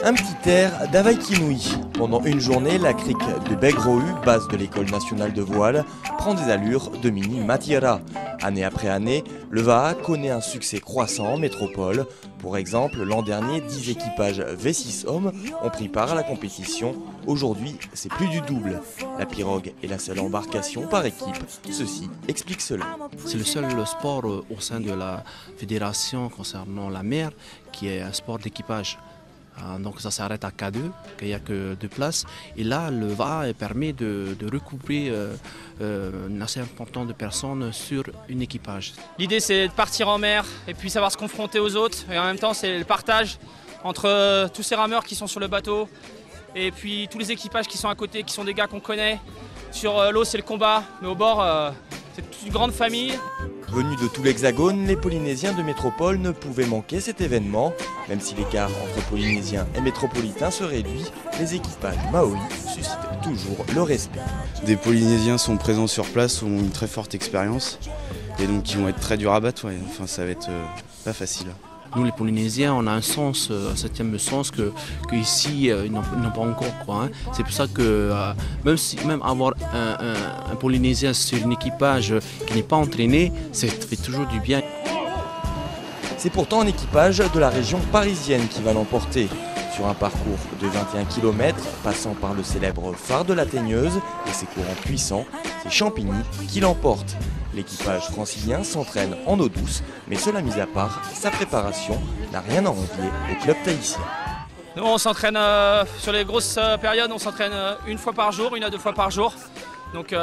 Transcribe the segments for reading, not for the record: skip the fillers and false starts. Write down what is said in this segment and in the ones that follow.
Un petit air d'Avaïkinouï. Pendant une journée, la crique de Begrohu, base de l'école nationale de voile, prend des allures de mini Matiara. Année après année, le Vaha connaît un succès croissant en métropole. Pour exemple, l'an dernier, 10 équipages V6 hommes ont pris part à la compétition. Aujourd'hui, c'est plus du double. La pirogue est la seule embarcation par équipe. Ceci explique cela. C'est le seul sport au sein de la fédération concernant la mer qui est un sport d'équipage. Donc ça s'arrête à K2, qu'il n'y a que 2 places. Et là, le Vaha permet de recouper un assez important de personnes sur un équipage. L'idée, c'est de partir en mer et puis savoir se confronter aux autres. Et en même temps, c'est le partage entre tous ces rameurs qui sont sur le bateau et puis tous les équipages qui sont à côté, qui sont des gars qu'on connaît. Sur l'eau, c'est le combat, mais au bord, c'est toute une grande famille. Venus de tout l'Hexagone, les Polynésiens de métropole ne pouvaient manquer cet événement. Même si l'écart entre Polynésiens et métropolitains se réduit, les équipages Maori suscitent toujours le respect. Des Polynésiens sont présents sur place, ont une très forte expérience et donc ils vont être très durs à battre. Ouais. Enfin, ça va être pas facile. Nous les Polynésiens, on a un sens, un septième sens qu'ici ils n'ont pas encore. Quoi, hein. C'est pour ça que même avoir un Polynésien sur un équipage qui n'est pas entraîné, ça fait toujours du bien. C'est pourtant un équipage de la région parisienne qui va l'emporter. Sur un parcours de 21 km, passant par le célèbre phare de la Teigneuse et ses courants puissants, c'est Champigny qui l'emporte. L'équipage francilien s'entraîne en eau douce, mais cela mis à part, sa préparation n'a rien à envier au club tahitien. Nous, on s'entraîne sur les grosses périodes, on s'entraîne 1 fois par jour, 1 à 2 fois par jour. Donc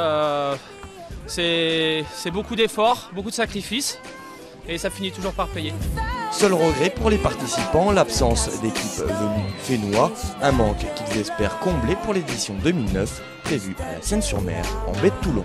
c'est beaucoup d'efforts, beaucoup de sacrifices, et ça finit toujours par payer. Seul regret pour les participants, l'absence d'équipe venue du Fénois, un manque qu'ils espèrent combler pour l'édition 2009, prévue à la Seine-sur-Mer, en baie de Toulon.